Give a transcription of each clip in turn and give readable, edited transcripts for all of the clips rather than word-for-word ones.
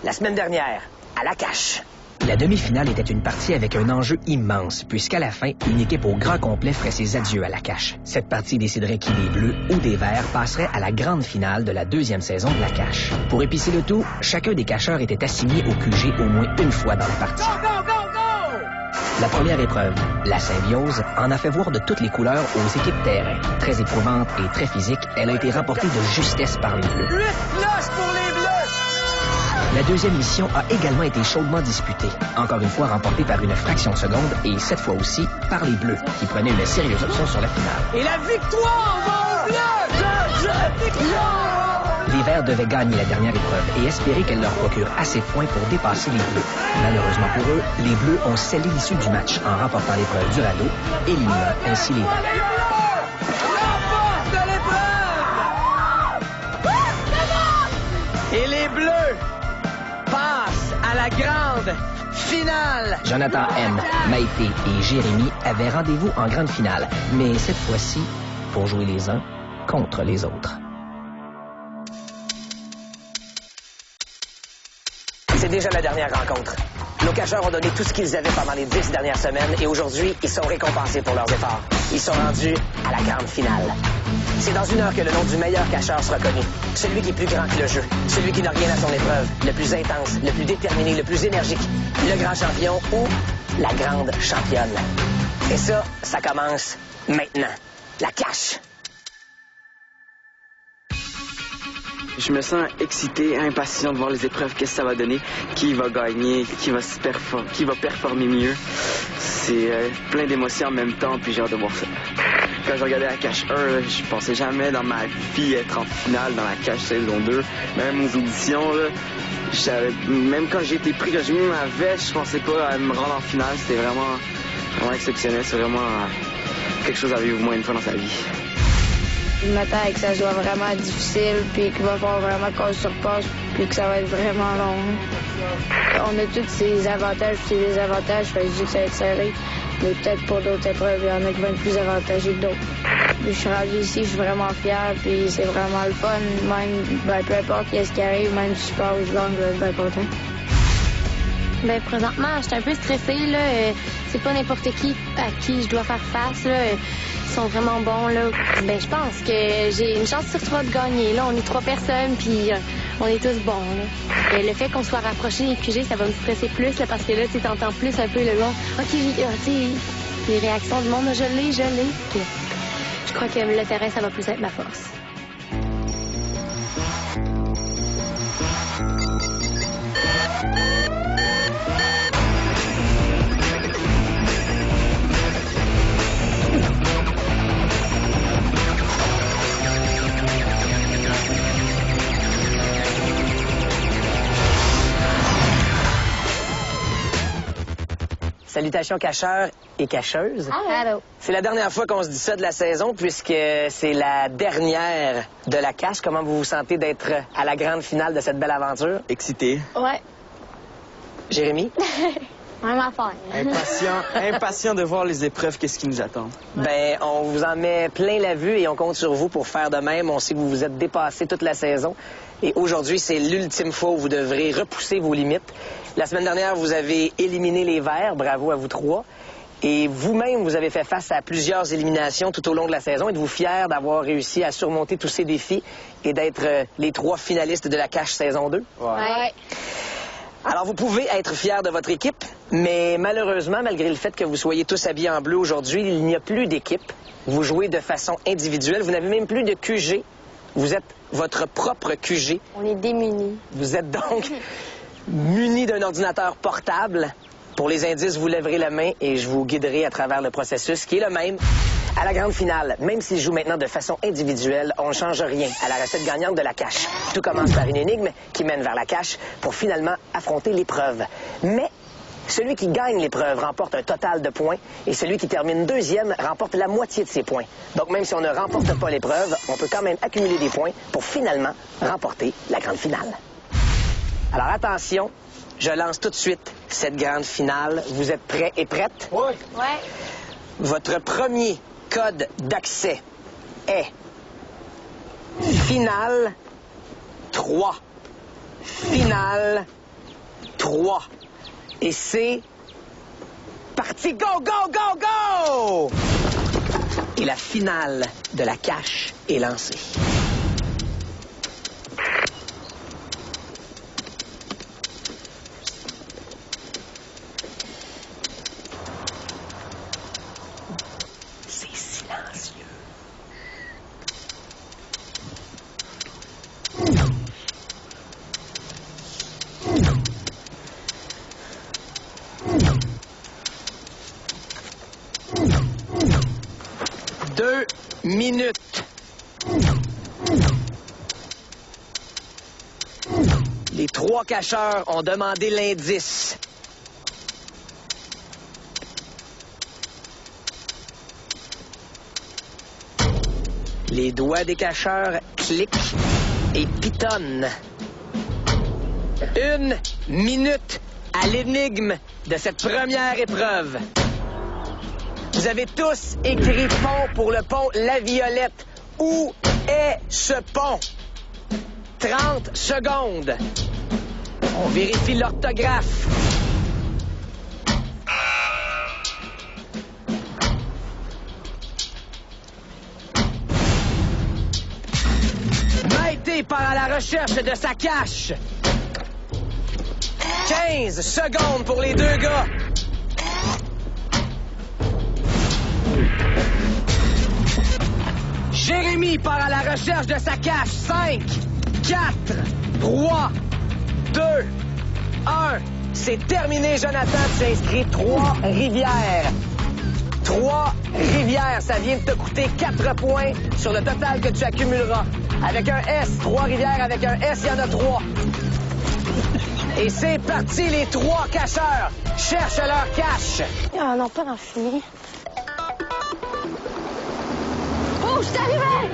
la semaine dernière, à la cache. La demi-finale était une partie avec un enjeu immense, puisqu'à la fin, une équipe au grand complet ferait ses adieux à la cache. Cette partie déciderait qui des Bleus ou des Verts passerait à la grande finale de la deuxième saison de la cache. Pour épicer le tout, chacun des cacheurs était assigné au QG au moins une fois dans la partie. La première épreuve, la symbiose, en a fait voir de toutes les couleurs aux équipes terrain. Très éprouvante et très physique, elle a été remportée de justesse par les Bleus. 8 noces pour les Bleus! La deuxième mission a également été chaudement disputée, encore une fois remportée par une fraction de seconde et cette fois aussi par les Bleus, qui prenaient une sérieuse option sur la finale. Et la victoire va aux Bleus! Victoire! Les Verts devaient gagner la dernière épreuve et espérer qu'elle leur procure assez de points pour dépasser les Bleus. Malheureusement pour eux, les Bleus ont scellé l'issue du match en remportant l'épreuve du radeau, éliminant ainsi les Verts. Remporte l'épreuve! Et les Bleus passent à la grande finale! Jonathan M, Maïté et Jérémy avaient rendez-vous en grande finale, mais cette fois-ci, pour jouer les uns contre les autres. C'est déjà la dernière rencontre. Nos cacheurs ont donné tout ce qu'ils avaient pendant les 10 dernières semaines et aujourd'hui, ils sont récompensés pour leurs efforts. Ils sont rendus à la grande finale. C'est dans une heure que le nom du meilleur cacheur sera connu. Celui qui est plus grand que le jeu. Celui qui n'a rien à son épreuve. Le plus intense, le plus déterminé, le plus énergique. Le grand champion ou la grande championne. Et ça commence maintenant. La cache. Je me sens excité, impatient de voir les épreuves, qu'est-ce que ça va donner, qui va gagner, qui va performer mieux. C'est plein d'émotions en même temps, puis j'ai hâte de voir ça. Quand je regardais la cache 1, je pensais jamais dans ma vie être en finale dans la cache saison 2. Même aux auditions, même quand j'ai été pris, quand j'ai mis ma veste, je pensais pas à me rendre en finale. C'était vraiment exceptionnel. C'est vraiment quelque chose à vivre au moins une fois dans sa vie. Je m'attends à que ça soit vraiment difficile, puis qu'il va falloir vraiment qu'on se surpasse, puis que ça va être vraiment long. On a tous ces avantages et ces désavantages, fait que je dis que ça va être serré. Mais peut-être pour d'autres épreuves, il y en a qui vont être plus avantagés que d'autres. Je suis rendu ici, je suis vraiment fier, puis c'est vraiment le fun. Même, peu importe ce qui arrive, même si je pars ou je gagne, je vais être bien content. Ben présentement, je suis un peu stressée, là. C'est pas n'importe qui à qui je dois faire face, là. Ils sont vraiment bons, là. Ben je pense que j'ai une chance sur 3 de gagner, là. On est 3 personnes, puis on est tous bons, là. Le fait qu'on soit rapprochés des QG, ça va me stresser plus, là, parce que là, tu t'entends plus un peu le long. OK, tu sais, les réactions du monde, je l'ai. Je crois que le terrain, ça va plus être ma force. Salutations cacheurs et cacheuses. Allô. C'est la dernière fois qu'on se dit ça de la saison puisque c'est la dernière de la cache. Comment vous vous sentez d'être à la grande finale de cette belle aventure? Excité. Ouais. Jérémy? Même affaire. Impatient de voir les épreuves, qu'est-ce qui nous attend. Ben, on vous en met plein la vue et on compte sur vous pour faire de même. On sait que vous vous êtes dépassé toute la saison. Et aujourd'hui, c'est l'ultime fois où vous devrez repousser vos limites. La semaine dernière, vous avez éliminé les Verts. Bravo à vous 3. Et vous-même, vous avez fait face à plusieurs éliminations tout au long de la saison. Êtes-vous fiers d'avoir réussi à surmonter tous ces défis et d'être les 3 finalistes de la cache saison 2? Ouais. Alors, vous pouvez être fiers de votre équipe, mais malheureusement, malgré le fait que vous soyez tous habillés en bleu aujourd'hui, il n'y a plus d'équipe. Vous jouez de façon individuelle. Vous n'avez même plus de QG. Vous êtes votre propre QG. On est démunis. Vous êtes donc muni d'un ordinateur portable. Pour les indices, vous lèverez la main et je vous guiderai à travers le processus qui est le même. À la grande finale, même s'ils jouent maintenant de façon individuelle, on ne change rien à la recette gagnante de la cache. Tout commence par une énigme qui mène vers la cache pour finalement affronter l'épreuve. Mais celui qui gagne l'épreuve remporte un total de points et celui qui termine deuxième remporte la moitié de ses points. Donc même si on ne remporte pas l'épreuve, on peut quand même accumuler des points pour finalement remporter la grande finale. Alors attention, je lance tout de suite cette grande finale. Vous êtes prêts et prêtes? Ouais. Votre premier code d'accès est finale 3. Finale 3. Et c'est parti. Go, go, go, go! Et la finale de la cache est lancée. C'est silencieux. Deux minutes. Les 3 cacheurs ont demandé l'indice. Les doigts des cacheurs cliquent et pitonnent. 1 minute à l'énigme de cette première épreuve. Vous avez tous écrit pont pour le pont La Violette. Où est ce pont? 30 secondes. On vérifie l'orthographe. Maïté part à la recherche de sa cache. 15 secondes pour les 2 gars. Jérémy part à la recherche de sa cache. 5, 4, 3, 2, 1. C'est terminé, Jonathan. Tu s'inscris 3-Rivières. 3-Rivières, ça vient de te coûter 4 points sur le total que tu accumuleras. Avec un S, 3-Rivières, avec un S, il y en a 3. Et c'est parti, les 3 cacheurs cherchent leur cache. Ah non, pas dans le fumier. Oh, je suis arrivée!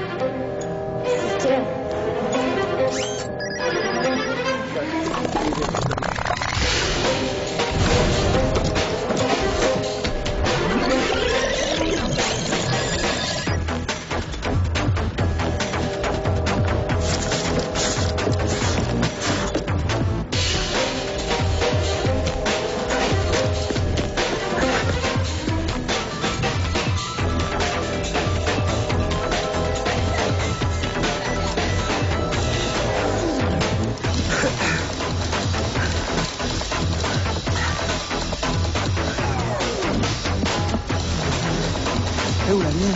Où la mienne?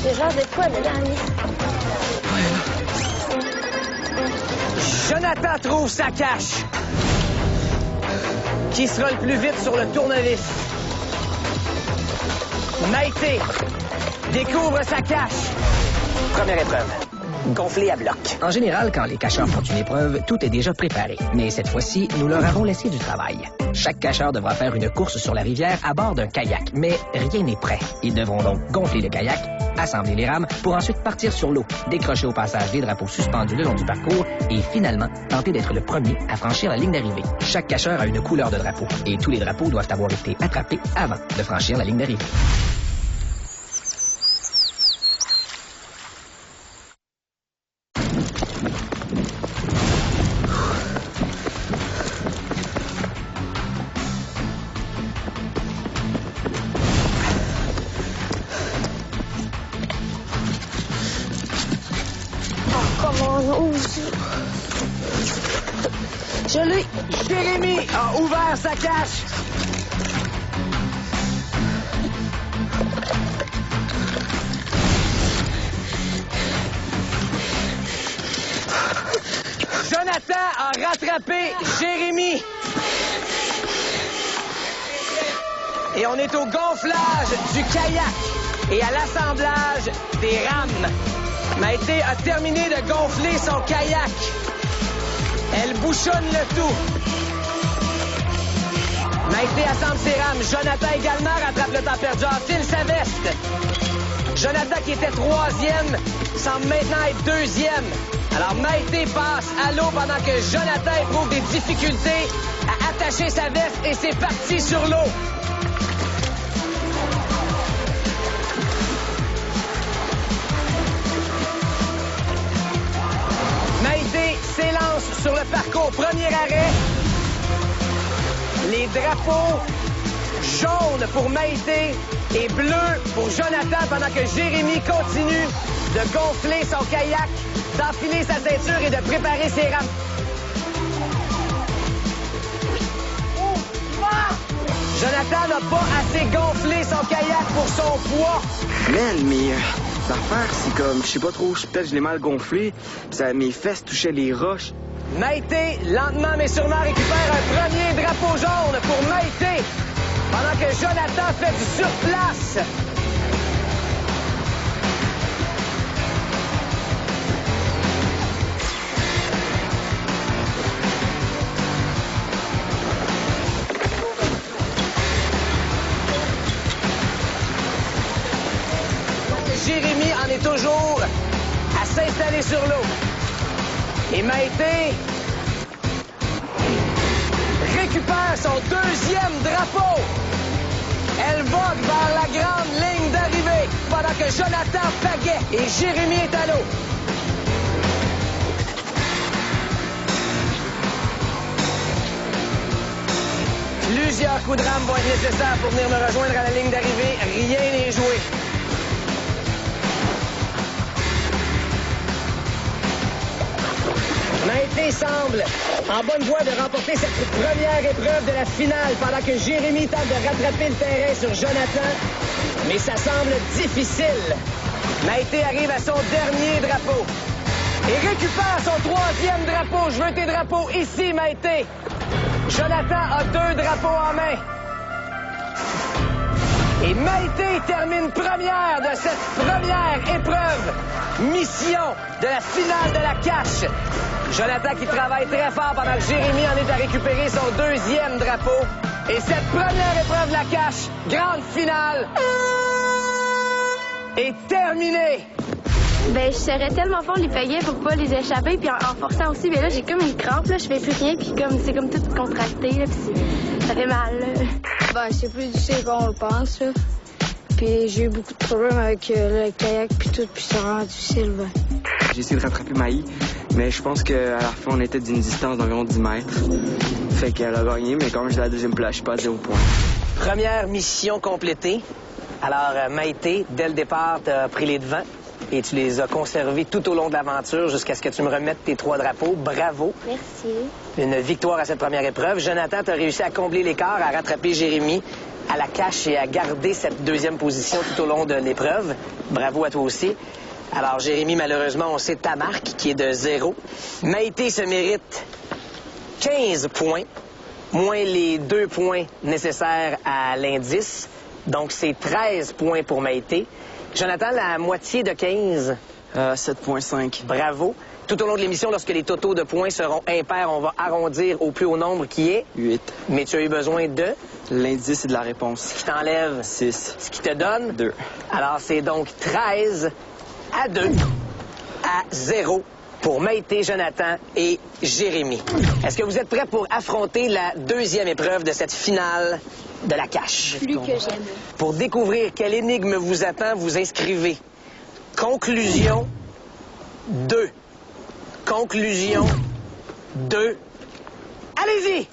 C'est genre de quoi dedans, lui? Jonathan trouve sa cache. Qui sera le plus vite sur le tournevis? Maïté découvre sa cache. Première épreuve. Gonflé à bloc. En général, quand les cacheurs font une épreuve, tout est déjà préparé. Mais cette fois-ci, nous leur avons laissé du travail. Chaque cacheur devra faire une course sur la rivière à bord d'un kayak. Mais rien n'est prêt. Ils devront donc gonfler le kayak, assembler les rames pour ensuite partir sur l'eau, décrocher au passage des drapeaux suspendus le long du parcours et finalement tenter d'être le premier à franchir la ligne d'arrivée. Chaque cacheur a une couleur de drapeau et tous les drapeaux doivent avoir été attrapés avant de franchir la ligne d'arrivée. Je l'ai. Jérémy a ouvert sa cache. Jonathan a rattrapé Jérémy. Et on est au gonflage du kayak et à l'assemblage des rames. Maïté a terminé de gonfler son kayak. Elle bouchonne le tout. Maïté assemble ses rames. Jonathan également rattrape le temps perdu. Enfile sa veste. Jonathan, qui était 3e, semble maintenant être 2e. Alors Maïté passe à l'eau pendant que Jonathan éprouve des difficultés à attacher sa veste et c'est parti sur l'eau. premier arrêt. Les drapeaux jaunes pour Maïté et bleus pour Jonathan pendant que Jérémy continue de gonfler son kayak, d'enfiler sa ceinture et de préparer ses rames. Jonathan n'a pas assez gonflé son kayak pour son poids. Man, mais l'affaire, c'est comme, je sais pas trop, peut-être je l'ai mal gonflé, mes fesses touchaient les roches. Maïté, lentement mais sûrement, récupère un premier drapeau jaune pour Maïté, pendant que Jonathan fait du surplace. Jérémy en est toujours à s'installer sur l'eau. Et Maïté récupère son deuxième drapeau. Elle vogue vers la grande ligne d'arrivée pendant que Jonathan pagaie et Jérémy est à l'eau. Plusieurs coups de rame vont être nécessaires pour venir me rejoindre à la ligne d'arrivée. Rien n'est joué. Maïté semble en bonne voie de remporter cette première épreuve de la finale pendant que Jérémy tente de rattraper le terrain sur Jonathan. Mais ça semble difficile. Maïté arrive à son dernier drapeau et récupère son troisième drapeau. Je veux tes drapeaux ici, Maïté. Jonathan a 2 drapeaux en main. Et Maïté termine première de cette première épreuve. Mission de la finale de la cache. Jonathan qui travaille très fort pendant que Jérémy en est à récupérer son deuxième drapeau. Et cette première épreuve de la cache, grande finale, est terminée. Ben, je serais tellement fort les pagaies pour pas les échapper, puis en forçant aussi, mais là, j'ai comme une crampe, là, je fais plus rien, puis comme c'est comme tout contracté, là, puis ça fait mal, là. Ben, c'est plus difficile qu'on le pense, là. Puis j'ai eu beaucoup de problèmes avec le kayak, puis tout, puis ça rend difficile, ben. J'ai essayé de rattraper Maï, mais je pense qu'à la fin, on était d'une distance d'environ 10 mètres. Fait qu'elle a gagné, mais quand même, j'ai la deuxième place, je suis pas à 0 points. Première mission complétée. Alors, Maïté, dès le départ, t'as pris les devants et tu les as conservés tout au long de l'aventure jusqu'à ce que tu me remettes tes 3 drapeaux. Bravo. Merci. Une victoire à cette première épreuve. Jonathan, t'as réussi à combler l'écart, à rattraper Jérémy à la cache et à garder cette deuxième position tout au long de l'épreuve. Bravo à toi aussi. Alors, Jérémy, malheureusement, on sait ta marque qui est de 0. Maïté se mérite 15 points, moins les 2 points nécessaires à l'indice. Donc, c'est 13 points pour Maïté. Jonathan, la moitié de 15. 7,5. Bravo. Tout au long de l'émission, lorsque les totaux de points seront impairs, on va arrondir au plus haut nombre qui est 8. Mais tu as eu besoin de... L'indice, c'est de la réponse. Qui t'enlève 6. Ce qui te donne 2. Alors, c'est donc 13 à 2 à 0 pour Maïté, Jonathan et Jérémy. Est-ce que vous êtes prêts pour affronter la deuxième épreuve de cette finale de la cache? Plus que j'aime. Pour découvrir quelle énigme vous attend, vous inscrivez conclusion 2. Conclusion 2. Allez-y!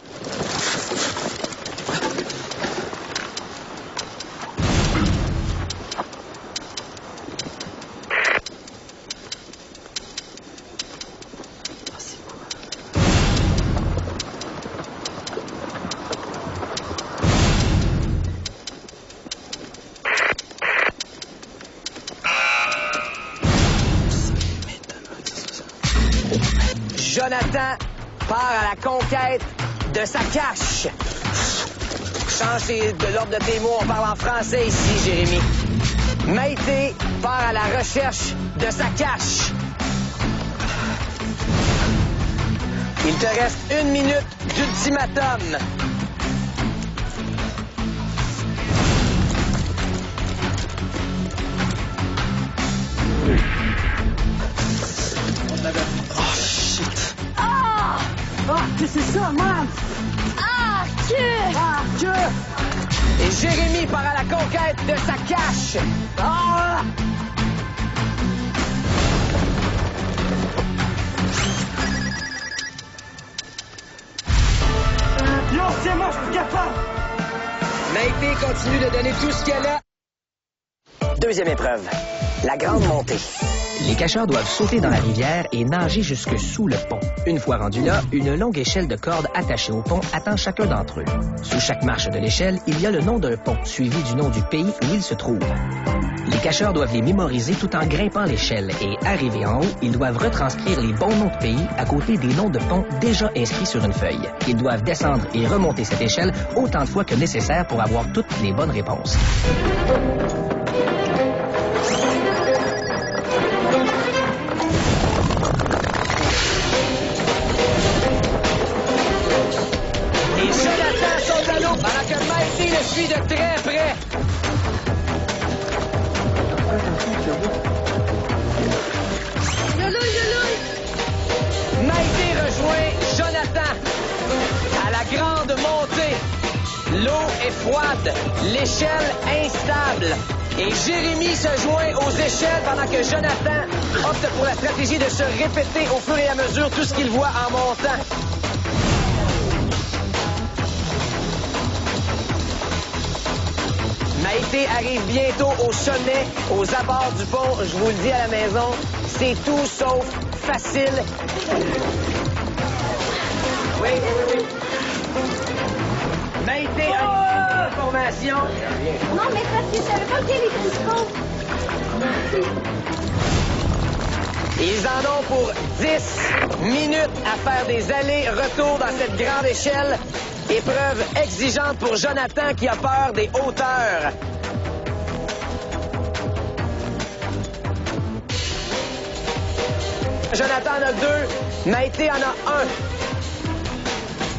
Jonathan part à la conquête de sa cache. Change de l'ordre de tes mots, on parle en français ici, Jérémy. Maïté part à la recherche de sa cache. Il te reste 1 minute d'ultimatum. C'est ça, man! Ah, que! Et Jérémy part à la conquête de sa cache. Ah! continue de donner tout ce qu'elle a. Deuxième épreuve, la grande montée. Les cacheurs doivent sauter dans la rivière et nager jusque sous le pont. Une fois rendus là, une longue échelle de cordes attachée au pont attend chacun d'entre eux. Sous chaque marche de l'échelle, il y a le nom d'un pont, suivi du nom du pays où il se trouve. Les cacheurs doivent les mémoriser tout en grimpant l'échelle et, arrivés en haut, ils doivent retranscrire les bons noms de pays à côté des noms de ponts déjà inscrits sur une feuille. Ils doivent descendre et remonter cette échelle autant de fois que nécessaire pour avoir toutes les bonnes réponses. Et Jonathan saute à l'eau pendant que Maïté le suit de très près. Maïté rejoint Jonathan à la grande montée. L'eau est froide, l'échelle instable. Et Jérémy se joint aux échelles pendant que Jonathan opte pour la stratégie de se répéter au fur et à mesure tout ce qu'il voit en montant. Maïté arrive bientôt au sommet, aux abords du pont. Je vous le dis à la maison, c'est tout sauf facile. Oui. Maïté a une information. Non, mais parce que je savais pas qu'il y avait des tricot. Ils en ont pour 10 minutes à faire des allers-retours dans cette grande échelle. Épreuve exigeante pour Jonathan qui a peur des hauteurs. Jonathan en a 2, Maïté en a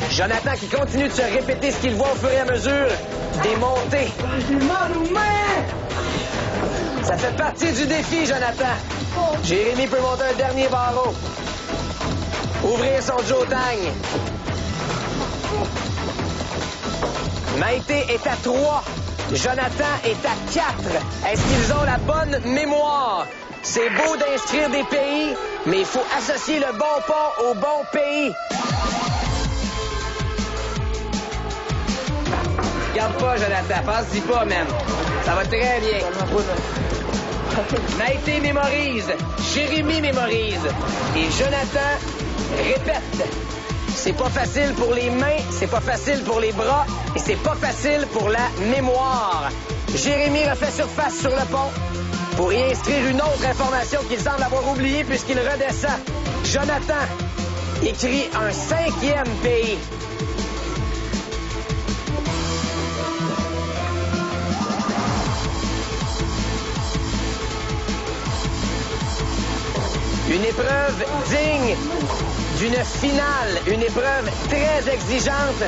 1. Jonathan qui continue de se répéter ce qu'il voit au fur et à mesure des montées. Ça fait partie du défi, Jonathan. Jérémy peut monter un dernier barreau. Ouvrir son Jotang. Maïté est à 3. Jonathan est à 4. Est-ce qu'ils ont la bonne mémoire? C'est beau d'inscrire des pays, mais il faut associer le bon pont au bon pays. Regarde pas, Jonathan. Pense-y pas, même. Ça va très bien. Maïté mémorise. Jérémy mémorise. Et Jonathan répète. C'est pas facile pour les mains, c'est pas facile pour les bras et c'est pas facile pour la mémoire. Jérémy refait surface sur le pont pour y inscrire une autre information qu'il semble avoir oubliée puisqu'il redescend. Jonathan écrit un 5e pays. Une épreuve digne d'une finale, une épreuve très exigeante,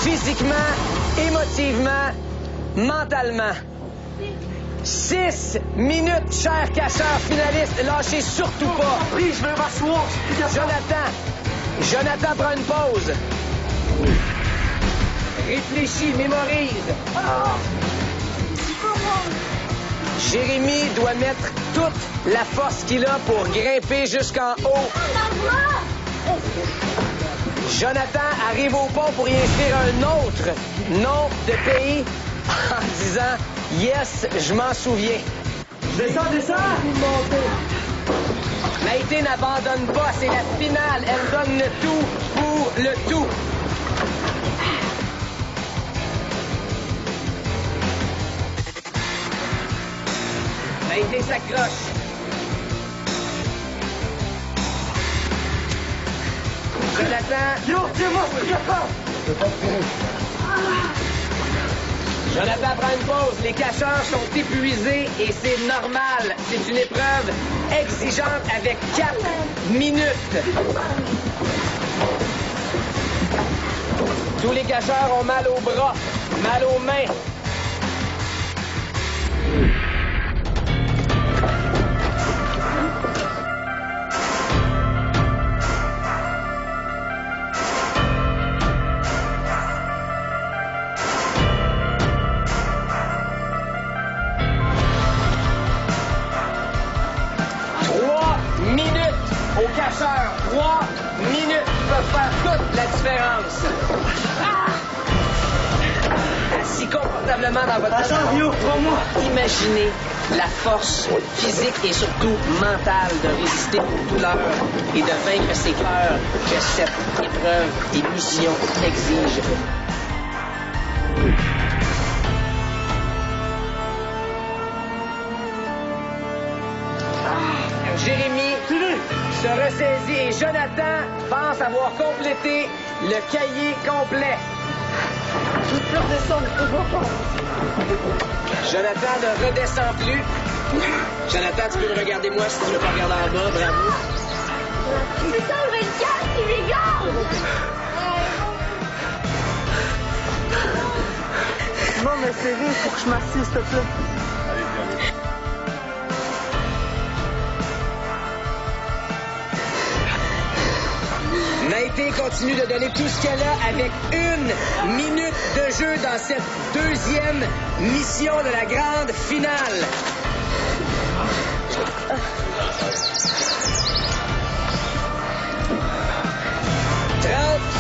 physiquement, émotivement, mentalement. 6 minutes, chers cacheurs finalistes, lâchez surtout pas. Oui, je veux m'asseoir. Jonathan prend une pause. Réfléchis, mémorise. Jérémy doit mettre toute la force qu'il a pour grimper jusqu'en haut. Jonathan arrive au pont pour y inscrire un autre nom de pays en disant « Yes, je m'en souviens ». Descends. Maïté n'abandonne pas, c'est la finale. Elle donne le tout pour le tout. Maïté s'accroche. Jonathan. Jonathan prend une pause. Les cacheurs sont épuisés et c'est normal. C'est une épreuve exigeante avec 4 minutes. Tous les cacheurs ont mal aux bras, mal aux mains. Aux cacheurs, 3 minutes peuvent faire toute la différence. assis confortablement dans votre salon, imaginez la force physique et surtout mentale de résister aux douleurs et de vaincre ces peurs que cette épreuve et mission exige. Jérémy se ressaisit et Jonathan pense avoir complété le cahier complet. Jonathan ne redescend plus. Jonathan, tu peux me regarder moi si tu veux pas regarder en bas, bravo. C'est ça le 24, il regarde! Non, mais sérieux, faut que je m'assise, s'il te plaît. Maïté continue de donner tout ce qu'elle a avec 1 minute de jeu dans cette deuxième mission de la grande finale.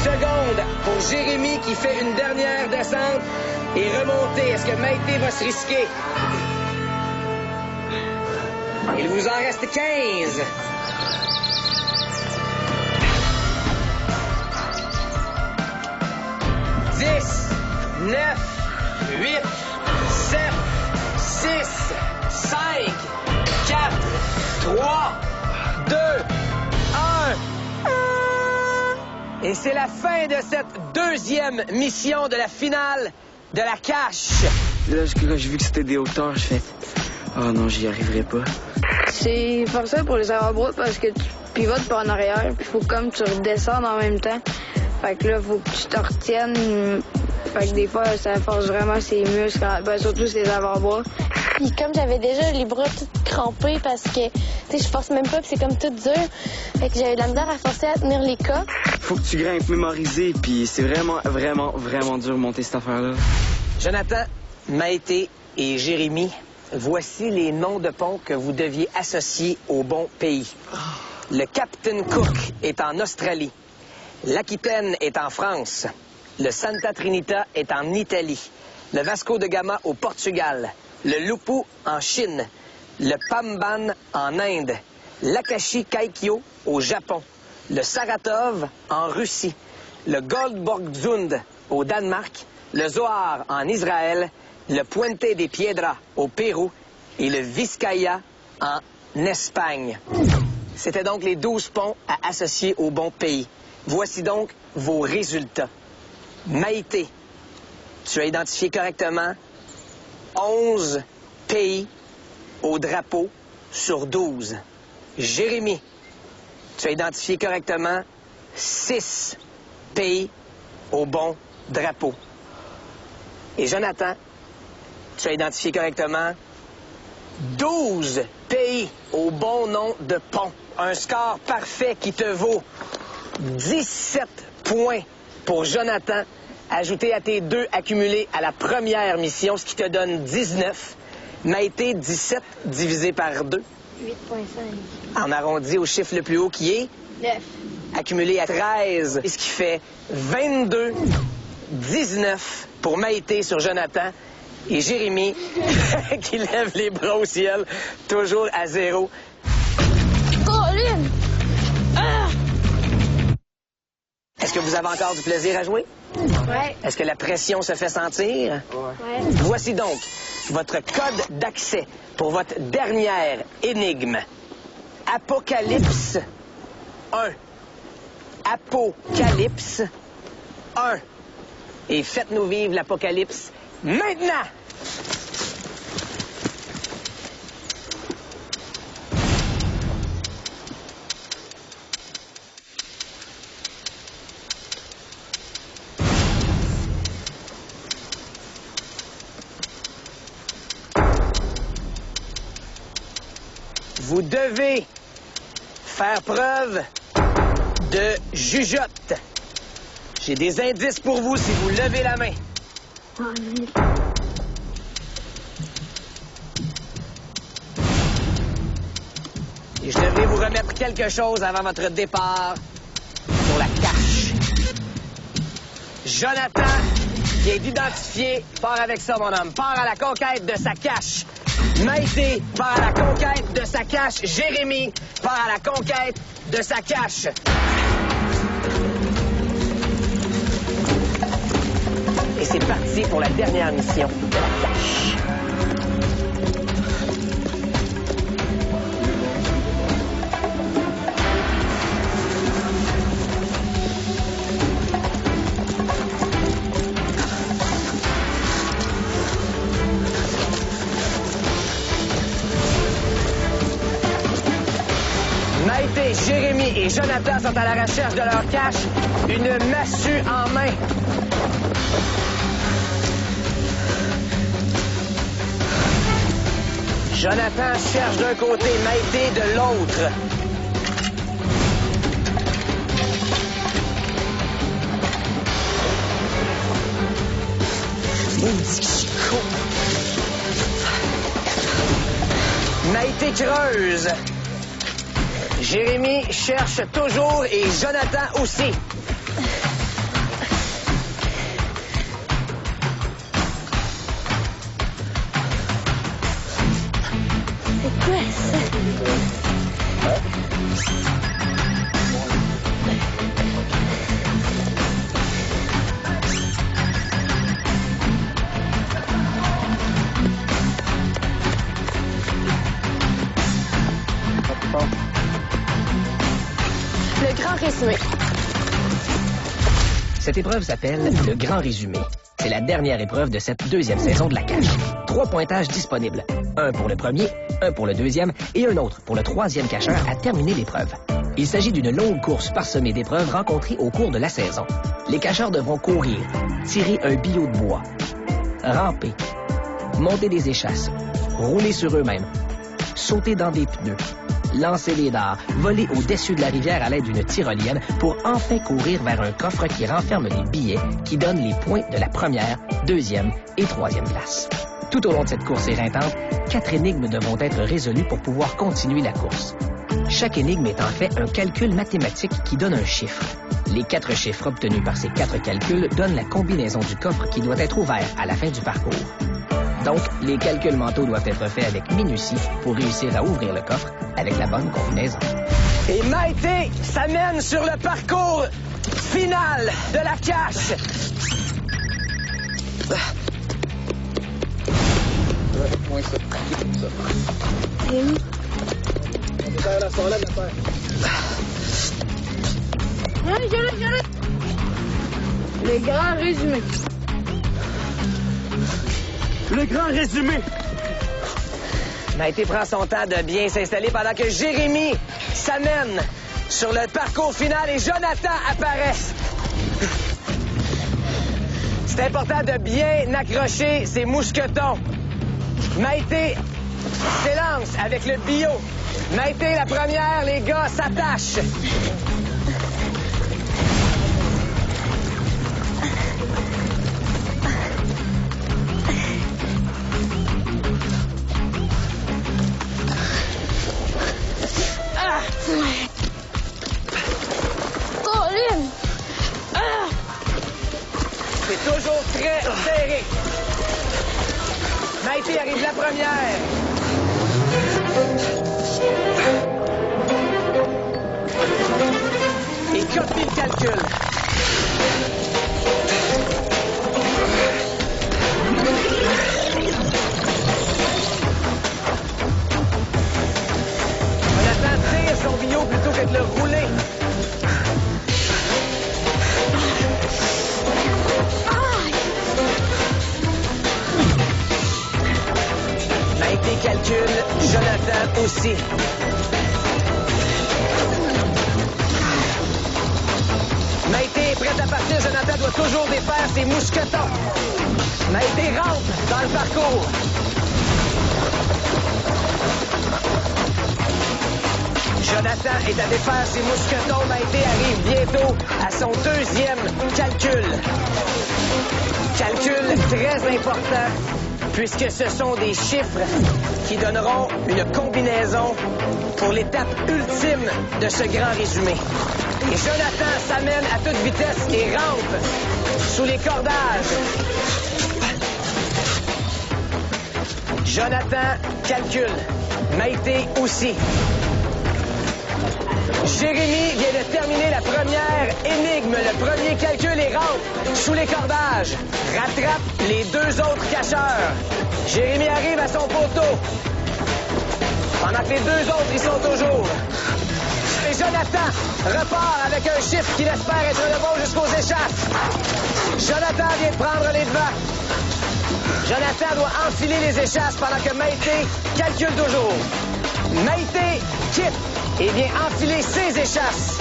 Secondes pour Jérémy qui fait une dernière descente et remonter. Est-ce que Maïté va se risquer? Il vous en reste 15. « 10, 9, 8, 7, 6, 5, 4, 3, 2, 1... Et c'est la fin de cette deuxième mission de la finale de la cache. Là, quand j'ai vu que c'était des hauteurs, je fais « Oh non, j'y arriverai pas. » C'est forcé pour les avant-bras parce que tu pivotes par en arrière, puis faut comme tu redescends en même temps. Fait que là, faut que tu te retiennes. Fait que des fois, ça force vraiment ses muscles, ben, surtout ses avant-bras. Puis comme j'avais déjà les bras tout crampés parce que, tu sais, je force même pas, puis c'est comme tout dur. Fait que j'avais de la misère à forcer à tenir les cas. Faut que tu grimpes mémoriser, puis c'est vraiment dur de monter cette affaire-là. Jonathan, Maïté et Jérémy, voici les noms de ponts que vous deviez associer au bon pays. Le Captain Cook est en Australie. L'Aquitaine est en France. Le Santa Trinita est en Italie. Le Vasco de Gama au Portugal. Le Lupu en Chine. Le Pamban en Inde. L'Akashi Kaikyo au Japon. Le Saratov en Russie. Le Goldborgsund au Danemark. Le Zohar en Israël. Le Puente de Piedra au Pérou. Et le Vizcaya en Espagne. C'était donc les 12 ponts à associer au bon pays. Voici donc vos résultats. Maïté, tu as identifié correctement 11 pays au drapeau sur 12. Jérémy, tu as identifié correctement 6 pays au bon drapeau. Et Jonathan, tu as identifié correctement 12 pays au bon nom de pont. Un score parfait qui te vaut 17 points pour Jonathan, ajouté à tes 2 accumulés à la première mission, ce qui te donne 19. Maïté, 17 divisé par 2. 8,5. En arrondi au chiffre le plus haut qui est 9. Accumulé à 13, ce qui fait 22, 19 pour Maïté sur Jonathan. Et Jérémy, qui lève les bras au ciel, toujours à 0. Colin! Ah! Est-ce que vous avez encore du plaisir à jouer? Ouais. Est-ce que la pression se fait sentir? Ouais. Voici donc votre code d'accès pour votre dernière énigme. Apocalypse 1. Apocalypse 1. Et faites-nous vivre l'apocalypse maintenant! Vous devez faire preuve de jugeote. J'ai des indices pour vous si vous levez la main. Et je devrais vous remettre quelque chose avant votre départ pour la cache. Jonathan, vient d'identifier. Pars avec ça, mon homme. Pars à la conquête de sa cache. Maïté part à la conquête de sa cache. Jérémy part à la conquête de sa cache. Et c'est parti pour la dernière mission de la cache. Maïté, Jérémy et Jonathan sont à la recherche de leur cache. Une massue en main. Jonathan cherche d'un côté, Maïté de l'autre. Maïté creuse. Jérémy cherche toujours et Jonathan aussi. C'est quoi ça? Le grand résumé. Cette épreuve s'appelle le Grand Résumé. C'est la dernière épreuve de cette deuxième saison de la cache. 3 pointages disponibles. Un pour le premier, un pour le deuxième et un autre pour le troisième cacheur à terminer l'épreuve. Il s'agit d'une longue course parsemée d'épreuves rencontrées au cours de la saison. Les cacheurs devront courir, tirer un billot de bois, ramper, monter des échasses, rouler sur eux-mêmes, sauter dans des pneus, lancer des dards, voler au-dessus de la rivière à l'aide d'une tyrolienne pour enfin courir vers un coffre qui renferme les billets qui donnent les points de la première, deuxième et troisième place. Tout au long de cette course éreintante, 4 énigmes devront être résolues pour pouvoir continuer la course. Chaque énigme est en fait un calcul mathématique qui donne un chiffre. Les 4 chiffres obtenus par ces 4 calculs donnent la combinaison du coffre qui doit être ouvert à la fin du parcours. Donc, les calculs mentaux doivent être faits avec minutie pour réussir à ouvrir le coffre avec la bonne combinaison. Et Maïté s'amène sur le parcours final de la cache. Le grand résumé. Le grand résumé. Maïté prend son temps de bien s'installer pendant que Jérémy s'amène sur le parcours final et Jonathan apparaît. C'est important de bien accrocher ses mousquetons. Maïté s'élance avec le bio. Maïté, la première, les gars s'attachent. C'est toujours très serré. Maïté arrive la première. Et copie le calcul. Jonathan tire son billot plutôt que de le rouler. Maïté calcule, Jonathan aussi. Maïté est prête à partir, Jonathan doit toujours défaire ses mousquetons. Maïté rentre dans le parcours. Jonathan est à défaire ses mousquetons. Maïté arrive bientôt à son deuxième calcul. Calcul très important, puisque ce sont des chiffres qui donneront une combinaison pour l'étape ultime de ce grand résumé. Et Jonathan s'amène à toute vitesse et rampe sous les cordages. Jonathan calcule. Maïté aussi. Jérémy vient de terminer la première énigme. Le premier calcul et rentre sous les cordages. Rattrape les deux autres cacheurs. Jérémy arrive à son poteau. Pendant que les deux autres y sont toujours. Et Jonathan repart avec un chiffre qu'il espère être le bon jusqu'aux échasses. Jonathan vient de prendre les devants. Jonathan doit enfiler les échasses pendant que Maïté calcule toujours. Maïté quitte et vient enfiler ses échasses.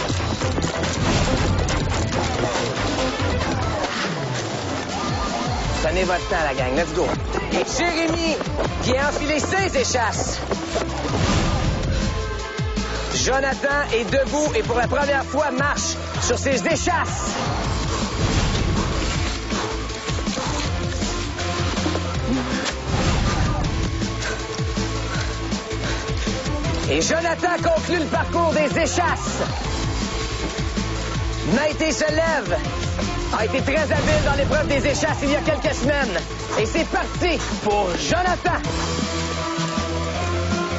Prenez votre temps, la gang. Let's go. Et Jérémy vient enfiler ses échasses. Jonathan est debout et pour la première fois marche sur ses échasses. Et Jonathan conclut le parcours des échasses. Maïté se lève. A été très habile dans l'épreuve des échasses il y a quelques semaines. Et c'est parti pour Jonathan.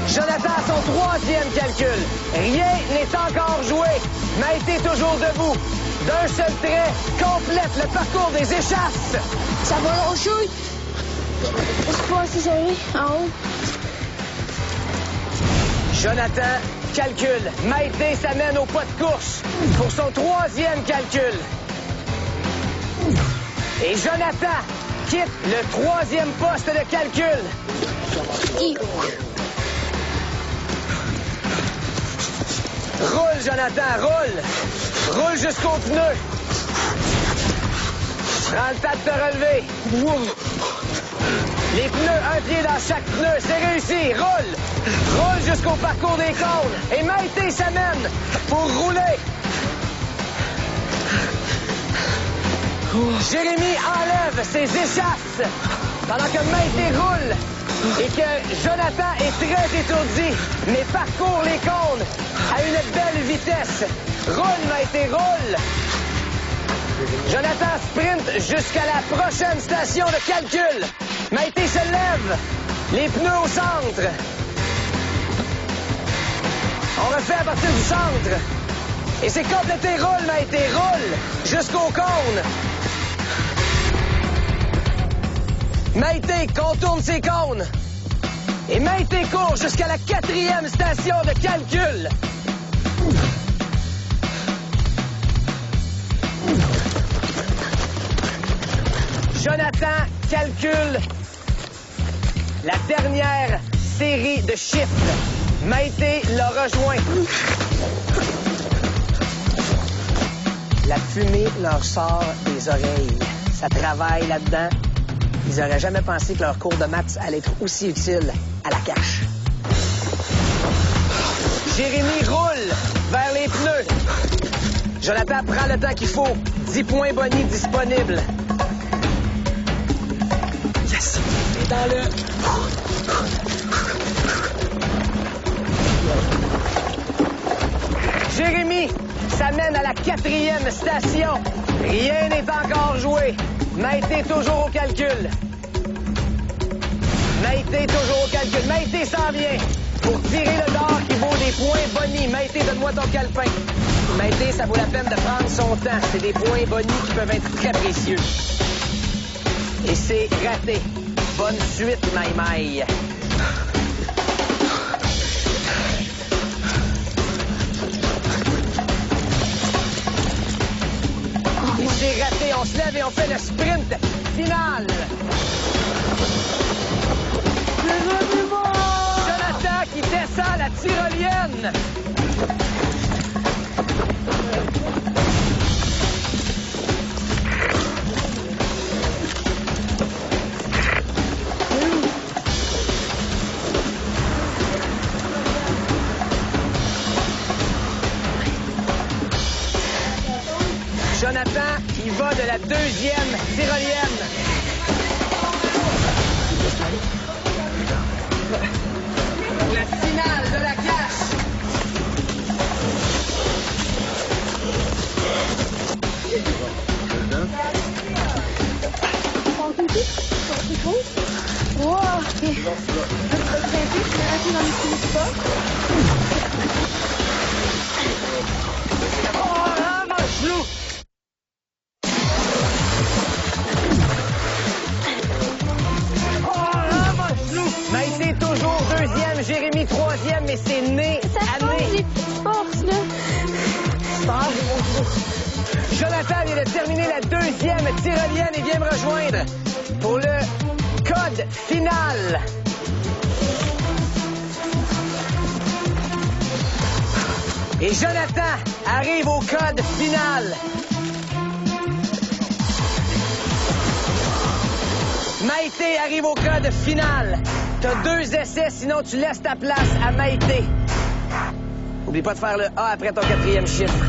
Jonathan a son troisième calcul. Rien n'est encore joué. Maïté toujours debout. D'un seul trait, complète le parcours des échasses. Ça va lâcher. C'est pas assez serré en haut. Jonathan calcule. Maïté s'amène au pas de course pour son troisième calcul. Et Jonathan quitte le troisième poste de calcul. Roule, Jonathan, roule. Roule jusqu'au pneu. Prends le temps de te relever. Les pneus, un pied dans chaque pneu, c'est réussi. Roule. Roule jusqu'au parcours des cônes. Et Maïté s'amène pour rouler. Jérémy enlève ses échasses pendant que Maïté roule et que Jonathan est très étourdi, mais parcourt les cônes à une belle vitesse. Roule, Maïté, roule. Jonathan sprint jusqu'à la prochaine station de calcul. Maïté se lève, les pneus au centre. On refait à partir du centre. Et c'est complété, roule, Maïté, roule jusqu'au cône. Maïté contourne ses cônes. Et Maïté court jusqu'à la 4e station de calcul. Jonathan calcule la dernière série de chiffres. Maïté l'a rejoint. La fumée leur sort des oreilles. Ça travaille là-dedans. Ils n'auraient jamais pensé que leur cours de maths allait être aussi utile à la cache. Jérémy roule vers les pneus. Jonathan prend le temps qu'il faut. 10 points bonus disponibles. Yes! Et dans le... Jérémy s'amène à la 4e station. Rien n'est encore joué. Maïté toujours au calcul. Maïté toujours au calcul. Maïté s'en vient pour tirer le d'or qui vaut des points bonus. Maïté, donne-moi ton calepin. Maïté, ça vaut la peine de prendre son temps. C'est des points bonus qui peuvent être très précieux. Et c'est raté. Bonne suite, Maï-Maï. Et c'est raté. On se lève et on fait le sprint final. Jonathan qui descend la tyrolienne. Jonathan, il va de la 2e tyrolienne. La finale de la cache. Maïté toujours deuxième, Jérémy troisième, mais c'est nez à nez. J'ai plus de force, là. Jonathan vient de terminer la deuxième tyrolienne et vient me rejoindre pour le code final. Et Jonathan arrive au code final. Maïté arrive au code final. T'as 2 essais, sinon tu laisses ta place à Maïté. N'oublie pas de faire le A après ton 4e chiffre.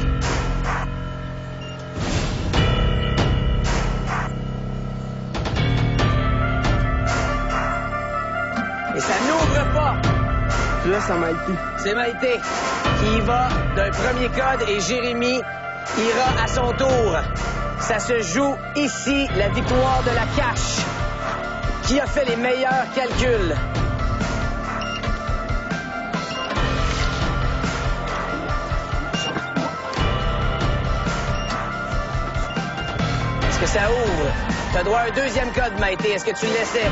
Et ça n'ouvre pas. Là, ça m'a été. C'est Maïté qui y va d'un premier code et Jérémy ira à son tour. Ça se joue ici, la victoire de la cache. Qui a fait les meilleurs calculs? Est-ce que ça ouvre? Tu as droit à un 2e code, Maïté. Est-ce que tu le laissais?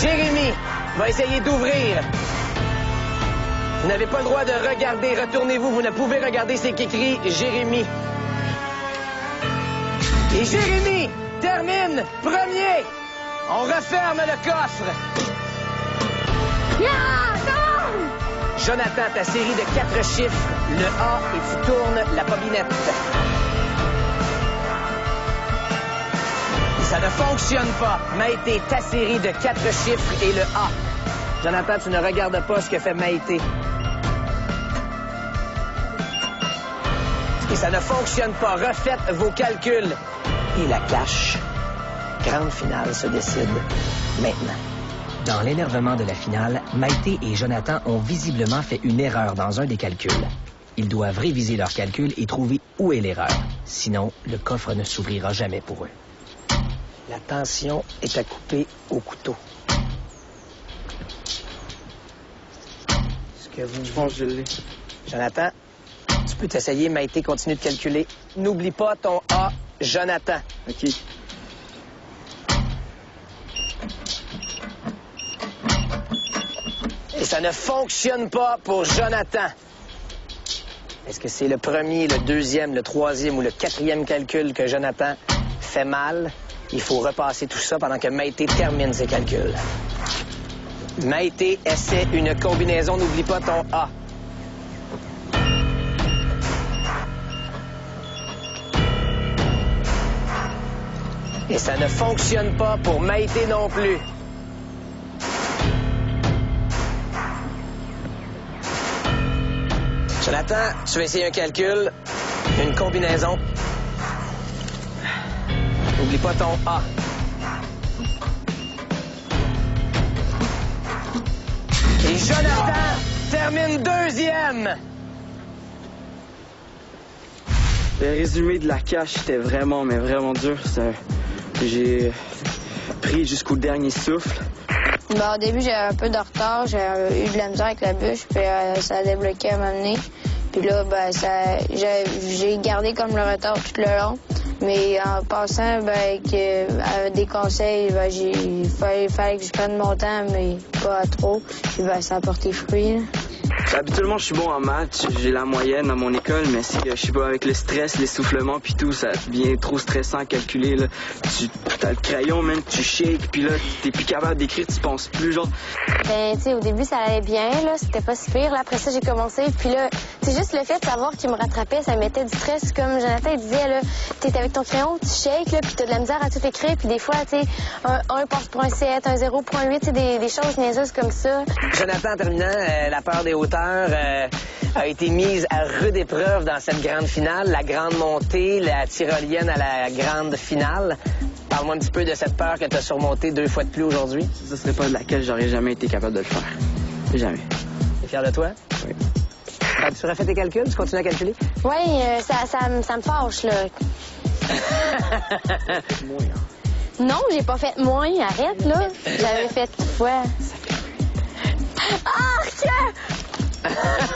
Jérémy va essayer d'ouvrir. Vous n'avez pas le droit de regarder. Retournez-vous. Vous ne pouvez regarder. C'est qu'écrit Jérémy. Et Jérémy termine premier. On referme le coffre. Jonathan, ta série de 4 chiffres, le A, et tu tournes la bobinette. Et ça ne fonctionne pas. Maïté, ta série de 4 chiffres et le A. Jonathan, tu ne regardes pas ce que fait Maïté. Et ça ne fonctionne pas. Refaites vos calculs. Et la cache. Grande finale se décide maintenant. Dans l'énervement de la finale, Maïté et Jonathan ont visiblement fait une erreur dans un des calculs. Ils doivent réviser leurs calculs et trouver où est l'erreur. Sinon, le coffre ne s'ouvrira jamais pour eux. La tension est à couper au couteau. Ce que vous... Je pense que je l'ai. Jonathan, tu peux t'essayer. Maïté, continue de calculer. N'oublie pas ton A, Jonathan. OK. Et ça ne fonctionne pas pour Jonathan. Est-ce que c'est le premier, le 2e, le 3e ou le 4e calcul que Jonathan fait mal? Il faut repasser tout ça pendant que Maïté termine ses calculs. Maïté essaie une combinaison. N'oublie pas ton A. Et ça ne fonctionne pas pour Maïté non plus. Jonathan, tu vas essayer un calcul, une combinaison. N'oublie pas ton A. Et Jonathan termine 2e. Le résumé de la cache était vraiment, mais vraiment dur. J'ai pris jusqu'au dernier souffle. Au début, j'avais un peu de retard. J'ai eu de la misère avec la bûche, puis ça a débloqué à m'amener. Puis là, j'ai gardé comme le retard tout le long. Mais en passant, avec des conseils, il fallait que je prenne mon temps, mais pas trop. Puis ça a porté fruit. Là. Habituellement, je suis bon en maths, j'ai la moyenne dans mon école, mais si je sais pas, avec le stress, l'essoufflement puis tout, ça devient trop stressant à calculer. Là. Tu as le crayon, même, tu shakes, puis là, t'es plus capable d'écrire, tu penses plus, genre. Ben, tu sais, au début, ça allait bien, là, c'était pas si pire. Là, après ça, j'ai commencé, puis là, c'est juste le fait de savoir qu'il me rattrapait, ça mettait du stress. Comme Jonathan, il disait, là, t'es avec ton crayon, tu shakes, là, puis t'as de la misère à tout écrire, puis des fois, tu sais, un 1 passe pour un 7, un 0 pour un 8, tu sais, des choses niaiseuses comme ça. Jonathan, en terminant, la peur des hauteurs a été mise à rude épreuve dans cette grande finale. La grande montée, la tyrolienne à la grande finale. Parle-moi un petit peu de cette peur que tu as surmontée 2 fois de plus aujourd'hui. Ça serait pas de laquelle j'aurais jamais été capable de le faire. Jamais. Tu es fier de toi? Oui. Tu refais tes calculs? Tu continues à calculer? Oui, ça me fâche, là. Non, j'ai pas fait moins, arrête, là. J'avais fait 1 fois. Arc!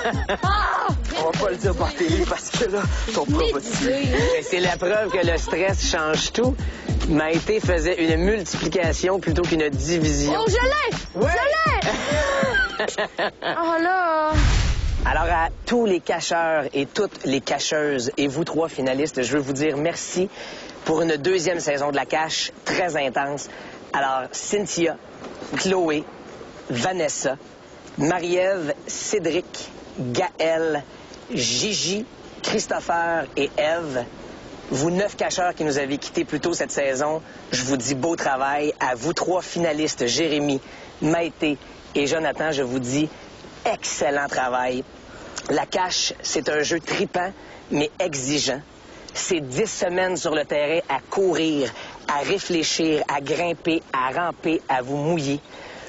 On va pas le dire par télé parce que là, ton prof va te tuer. C'est la preuve que le stress change tout. Maïté faisait une multiplication plutôt qu'une division. Oh, je l'ai! Ouais. Je l'ai! Oh là! Alors à tous les cacheurs et toutes les cacheuses et vous trois finalistes, je veux vous dire merci pour une deuxième saison de la cache très intense. Alors Cynthia, Chloé, Vanessa, Marie-Ève, Cédric, Gaël, Gigi, Christopher et Ève, vous 9 cacheurs qui nous avez quittés plus tôt cette saison, je vous dis beau travail. À vous 3 finalistes, Jérémy, Maïté et Jonathan, je vous dis excellent travail. La cache, c'est un jeu tripant, mais exigeant. C'est 10 semaines sur le terrain à courir, à réfléchir, à grimper, à ramper, à vous mouiller.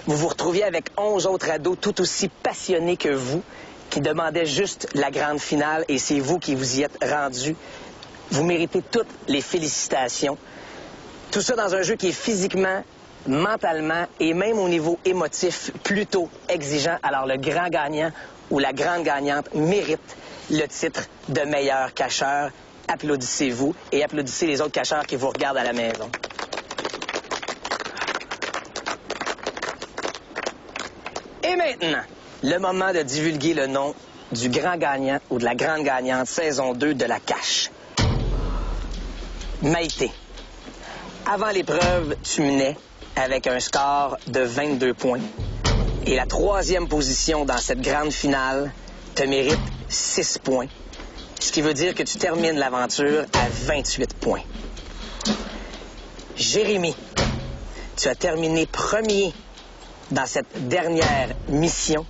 Vous vous retrouviez avec 11 autres ados tout aussi passionnés que vous, qui demandaient juste la grande finale, et c'est vous qui vous y êtes rendus. Vous méritez toutes les félicitations. Tout ça dans un jeu qui est physiquement, mentalement et même au niveau émotif plutôt exigeant. Alors le grand gagnant ou la grande gagnante mérite le titre de meilleur cacheur. Applaudissez-vous et applaudissez les autres cacheurs qui vous regardent à la maison. Et maintenant, le moment de divulguer le nom du grand gagnant ou de la grande gagnante saison 2 de la cache. Maïté, avant l'épreuve, tu menais avec un score de 22 points. Et la 3e position dans cette grande finale te mérite 6 points. Ce qui veut dire que tu termines l'aventure à 28 points. Jérémy, tu as terminé premier dans cette dernière mission.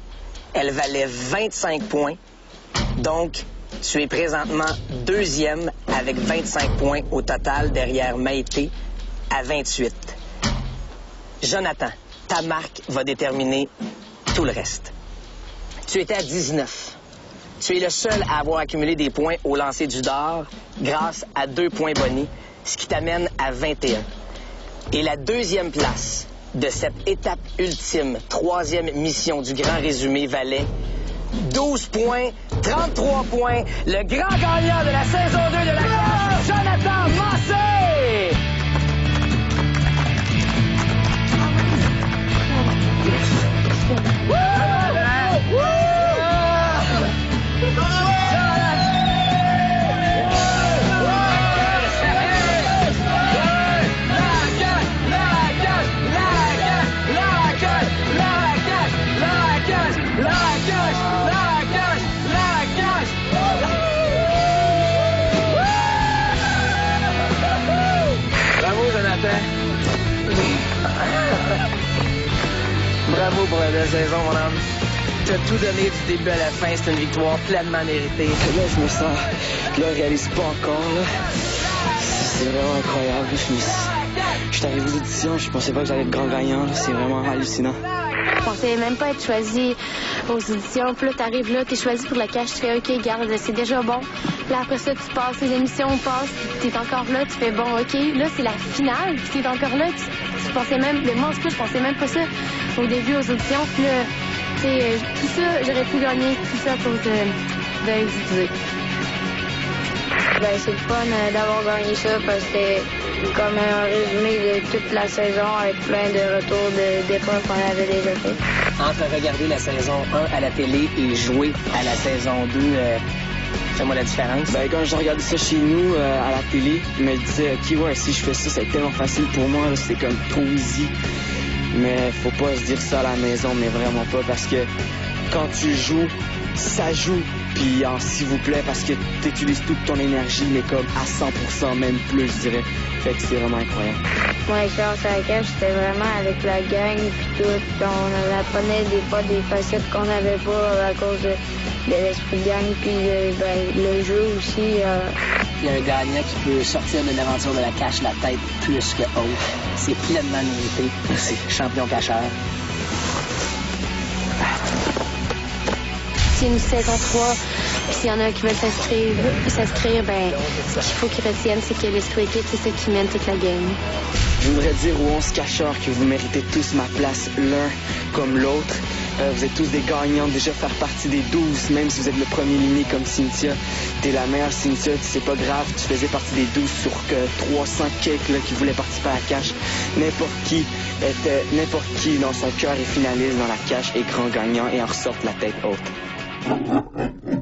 Elle valait 25 points. Donc, tu es présentement 2e avec 25 points au total derrière Maïté à 28. Jonathan, ta marque va déterminer tout le reste. Tu étais à 19. Tu es le seul à avoir accumulé des points au lancer du dard grâce à 2 points bonus, ce qui t'amène à 21. Et la 2e place de cette étape ultime, 3e mission du grand résumé valait 12 points, 33 points. Le grand gagnant de la saison 2 de la cache, Jonathan Massé! Bravo pour la belle saison, mon homme. Tu as tout donné du début à la fin. C'est une victoire pleinement méritée. Là, je me sens... Là, je réalise pas encore, là. C'est vraiment incroyable. Je suis arrivé aux auditions, je pensais pas que j'allais être grand gagnant. C'est vraiment hallucinant. Je pensais même pas être choisi aux auditions. Puis là, t'arrives là, t'es choisi pour la cache, tu fais OK, garde, c'est déjà bon. Puis là, après ça, tu passes, les émissions passent, puis t'es encore là, tu fais bon, OK, là, c'est la finale, puis t'es encore là. Tu pensais même, moi, en tout cas, je pensais même pas ça au début aux auditions. Puis là, tu sais, tout ça, j'aurais pu gagner tout ça à cause de l'exécuter. Ben, c'est le fun d'avoir gagné ça parce que c'est comme un résumé de toute la saison avec plein de retours d'épreuves qu'on avait déjà fait. Entre regarder la saison 1 à la télé et jouer à la saison 2, fais-moi la différence. Ben, quand je regardais ça chez nous à la télé, je me disais, OK, ouais, si je fais ça, c'est tellement facile pour moi, c'est comme trop easy. Mais faut pas se dire ça à la maison, mais vraiment pas, parce que quand tu joues, ça joue. Puis s'il vous plaît, parce que tu utilises toute ton énergie, mais comme à 100%, même plus, je dirais. Fait que c'est vraiment incroyable. Mon expérience à la cache, c'était vraiment avec la gang puis tout. On apprenait des fois des facettes qu'on n'avait pas à cause de l'esprit de gang puis le jeu aussi. Il y a un gagnant qui peut sortir de l'aventure de la cache la tête plus que haute. C'est pleinement mérité. C'est champion cacheur. C'est une saison 3, puis s'il y en a qui veulent s'inscrire, ben, ce qu'il faut qu'ils retiennent, c'est que l'esprit d'équipe, c'est ça qui mène toute la game. Je voudrais dire aux 11 cacheurs que vous méritez tous ma place l'un comme l'autre. Vous êtes tous des gagnants, déjà faire partie des 12, même si vous êtes le premier éliminé comme Cynthia. T'es la meilleure Cynthia, c'est pas grave, tu faisais partie des 12 sur 300 cakes là, qui voulaient participer à la cache. N'importe qui dans son cœur est finaliste dans la cache et grand gagnant et en ressort la tête haute.